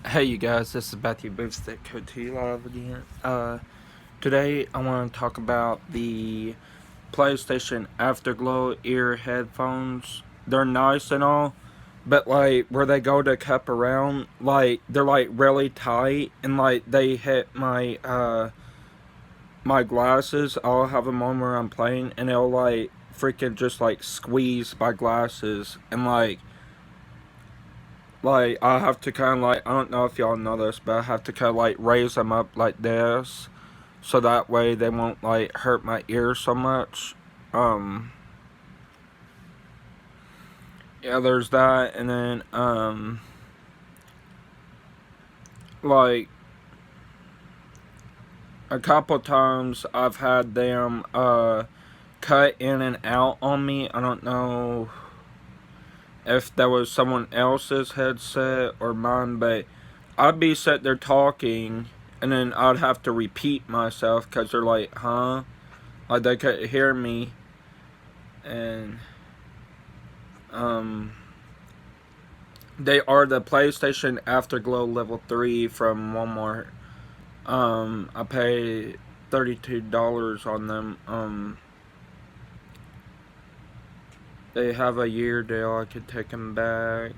Hey you guys, this is Matthew Boomstick Code 2 live again. Today I want to talk about the PlayStation Afterglow ear headphones. They're nice and all, but like where they go to cup around, like they're like really tight and like they hit my glasses. I'll have them on where I'm playing and it'll like freaking just like squeeze my glasses and like I have to kind of like, I don't know if y'all know this, but I have to kind of like raise them up like this so that way they won't like hurt my ears so much. um yeah, there's that. And then like a couple times I've had them cut in and out on me. I don't know if that was someone else's headset or mine, but I'd be sitting there talking and then I'd have to repeat myself because they're like, huh? Like they couldn't hear me. And they are the PlayStation Afterglow Level 3 from Walmart. I paid $32 on them. They have a year deal. I could take them back.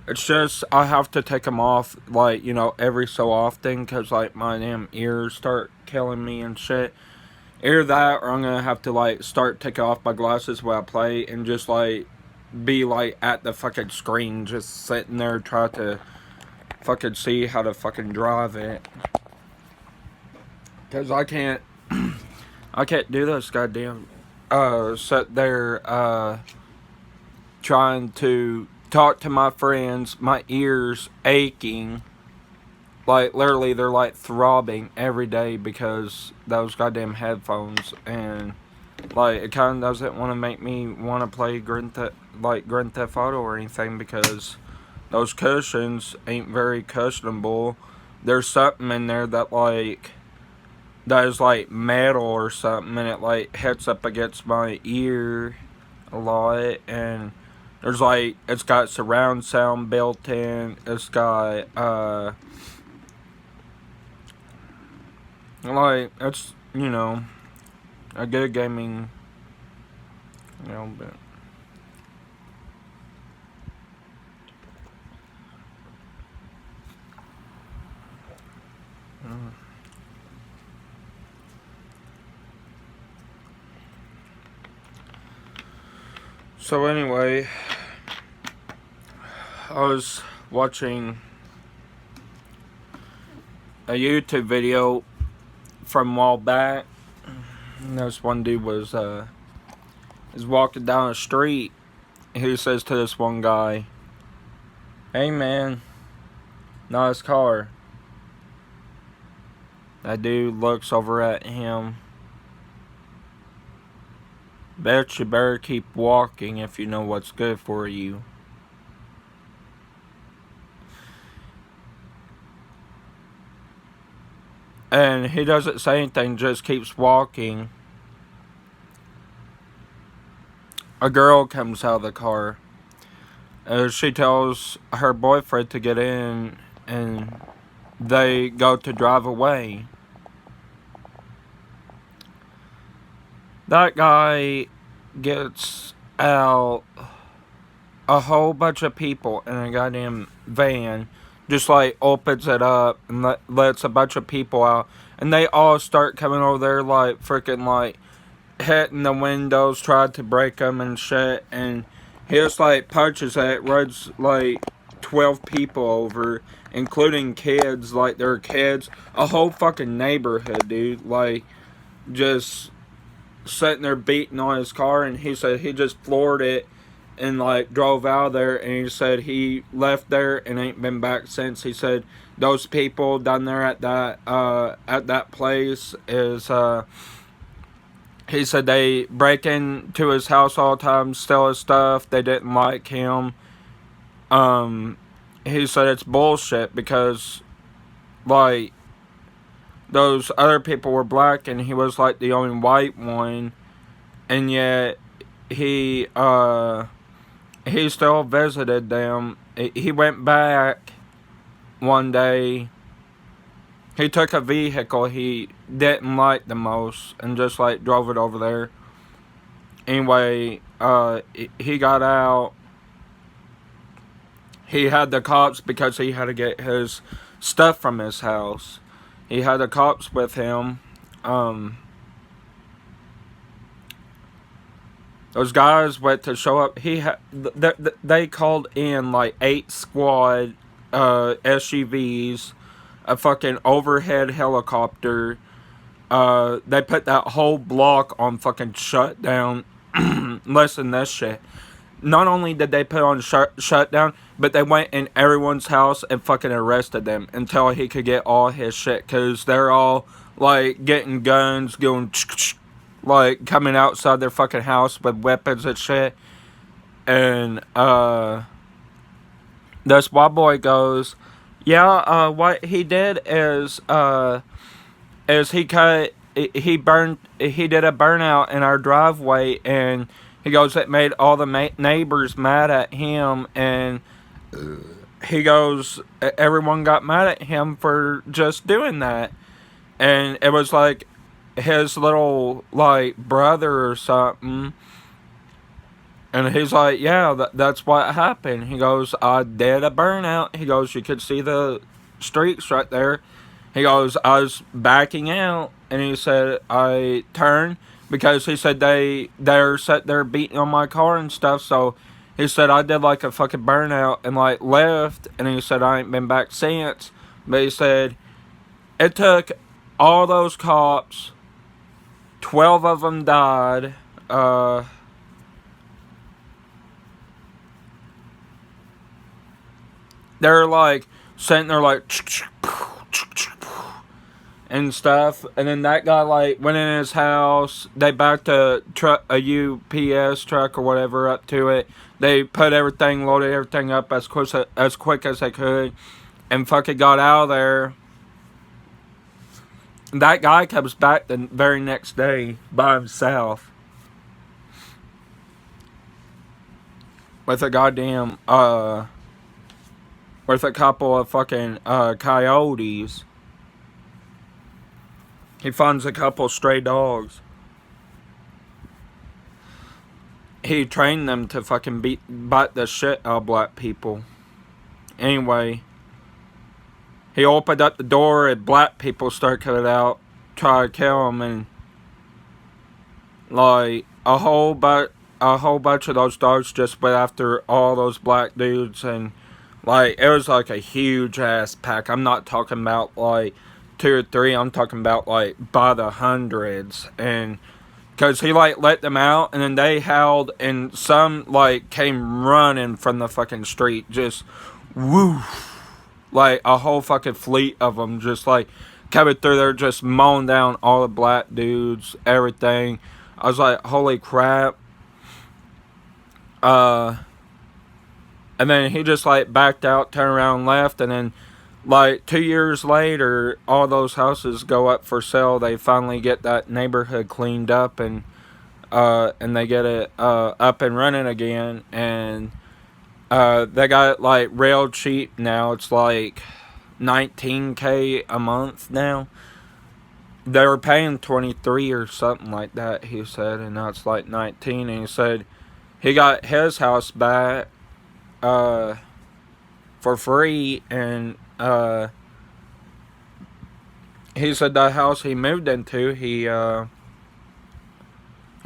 It's just I have to take them off, like, every so often because, like, my damn ears start killing me and shit. Either that or I'm gonna have to, like, start taking off my glasses while I play and just, like, be, like, at the fucking screen just sitting there trying to fucking see how to fucking drive it. Because I can't do this goddamn, sit there, trying to talk to my friends, my ears aching. Like, literally, they're like throbbing every day because those goddamn headphones. And, like, it kind of doesn't want to make me want to play Grand Theft Auto or anything because those cushions ain't very cushionable. There's something in there that is like metal or something, and it like hits up against my ear a lot. And there's like, it's got surround sound built in. It's got like, it's, a good gaming, but so anyway, I was watching a YouTube video from a while back. And this one dude was walking down the street. He says to this one guy, "Hey man, nice car." That dude looks over at him. "Bet you better keep walking if you know what's good for you." And he doesn't say anything, just keeps walking. A girl comes out of the car. She tells her boyfriend to get in, and they go to drive away. That guy gets out a whole bunch of people in a goddamn van, just like opens it up and lets a bunch of people out, and they all start coming over there like freaking like hitting the windows, tried to break them and shit. And he just like punches it, runs like 12 people over, including kids, like they're kids, a whole fucking neighborhood, dude, like just sitting there beating on his car. And he said he just floored it and like drove out of there. And he said he left there and ain't been back since. He said those people down there at that place is he said they break into his house all the time, steal his stuff. They didn't like him. He said it's bullshit because like those other people were black and he was like the only white one. And yet he he still visited them. He went back one day. He took a vehicle he didn't like the most and just like drove it over there. Anyway, he got out. He had the cops because he had to get his stuff from his house. He had the cops with him. Those guys went to show up. They called in like 8 squad SUVs, a fucking overhead helicopter. They put that whole block on fucking shutdown. Listen, this shit. Not only did they put on shutdown, but they went in everyone's house and fucking arrested them until he could get all his shit. Because they're all like getting guns, going like coming outside their fucking house with weapons and shit. And this white boy goes, yeah, what he did is he did a burnout in our driveway, and he goes, it made all the neighbors mad at him, and he goes, everyone got mad at him for just doing that. And it was like his little like brother or something. And he's like, yeah, that's what happened. He goes, I did a burnout. He goes, you could see the streaks right there. He goes, I was backing out, and he said, I turned, because he said they're sat there beating on my car and stuff, so he said, I did like a fucking burnout and like left, and he said, I ain't been back since. But he said, it took all those cops, 12 of them died, they're like, sitting there like, and stuff, and then that guy like went in his house. They backed a UPS truck or whatever up to it. They put everything, loaded everything up as quick as they could, and fucking got out of there. That guy comes back the very next day by himself with a goddamn with a couple of fucking coyotes. He finds a couple stray dogs. He trained them to fucking bite the shit out of black people. Anyway, he opened up the door and black people started coming out, try to kill him, and like a whole bunch of those dogs just went after all those black dudes, and like it was like a huge ass pack. I'm not talking about like 2 or 3. I'm talking about like by the hundreds. And because he like let them out, and then they howled, and some like came running from the fucking street, just woo, like a whole fucking fleet of them just like coming through there, just mowing down all the black dudes, everything. I was like, holy crap. And then he just like backed out, turned around, left, and then like 2 years later, all those houses go up for sale. They finally get that neighborhood cleaned up, and they get it up and running again. And they got it like real cheap now. It's like $19K a month now. They were paying 23 or something like that, he said, and now it's like 19. And he said he got his house back for free, and he said the house he moved into, he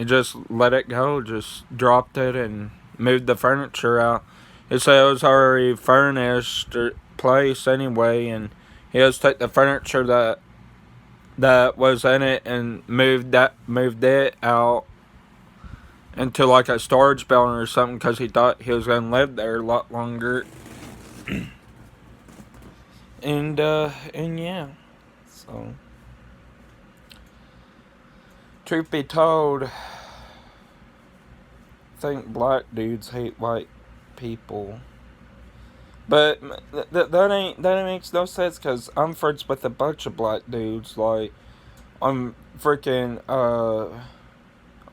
just let it go, just dropped it and moved the furniture out. He said it was already furnished place anyway, and he just took the furniture that was in it and moved it out into like a storage building or something, because he thought he was going to live there a lot longer. And yeah, so truth be told, I think black dudes hate white people, but that makes no sense, because I'm friends with a bunch of black dudes. Like I'm freaking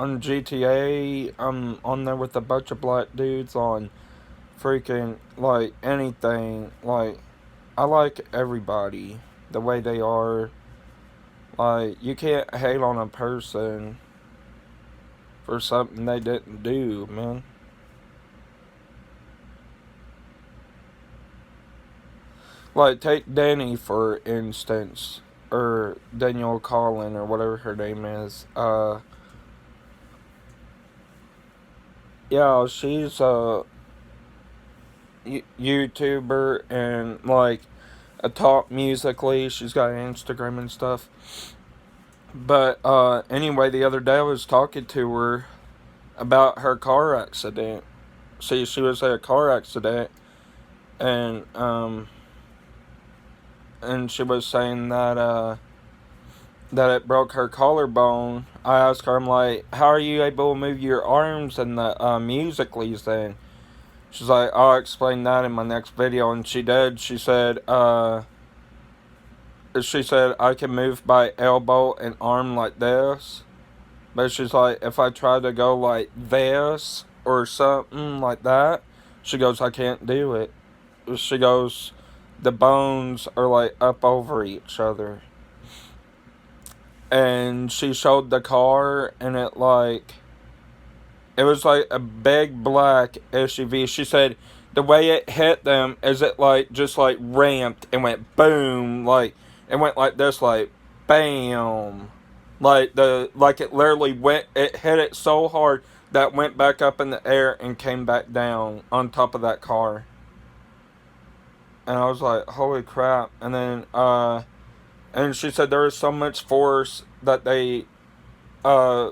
on GTA. I'm on there with a bunch of black dudes on freaking, like, anything. Like, I like everybody the way they are. Like, you can't hate on a person for something they didn't do, man. Like, take Danny, for instance, or Danielle Collin, or whatever her name is. Yeah, she's a YouTuber and, like, a top musically. She's got Instagram and stuff. But, anyway, the other day I was talking to her about her car accident. See, she was at a car accident, and, and she was saying that it broke her collarbone. I asked her, I'm like, how are you able to move your arms and the musicallys then? She's like, I'll explain that in my next video. And she did. She said I can move my elbow and arm like this. But she's like, if I try to go like this or something like that, she goes, I can't do it. She goes, the bones are like up over each other. And she showed the car, and it was like a big black SUV. She said the way it hit them is it like just like ramped and went boom, like it went like this, like bam, like it literally went. It hit it so hard that went back up in the air and came back down on top of that car. And I was like, holy crap! And she said there was so much force that they uh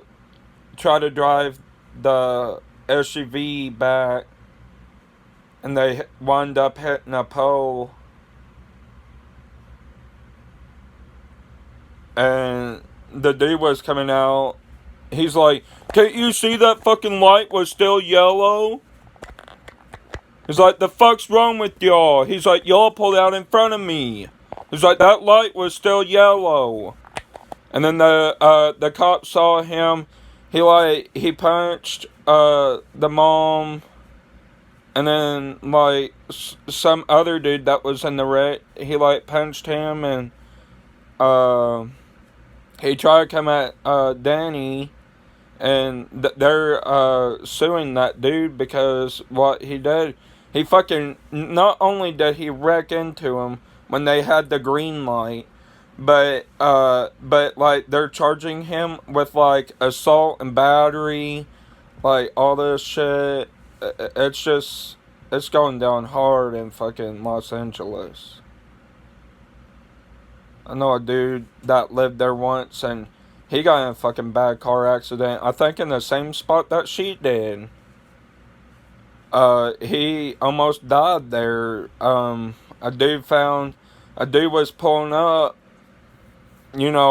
try to drive the SUV back, and they wind up hitting a pole. And the dude was coming out. He's like, can't you see that fucking light was still yellow? He's like, the fuck's wrong with y'all? He's like, y'all pulled out in front of me. He's like, that light was still yellow. And then the cop saw him. He punched the mom, and then like some other dude that was in the wreck. He like punched him, and he tried to come at Danny, and they're suing that dude because what he did. He fucking, not only did he wreck into him when they had the green light, but like they're charging him with like assault and battery, like all this shit. It's just, it's going down hard in fucking Los Angeles. I know a dude that lived there once, and he got in a fucking bad car accident. I think in the same spot that she did. He almost died there. A dude was pulling up, you know,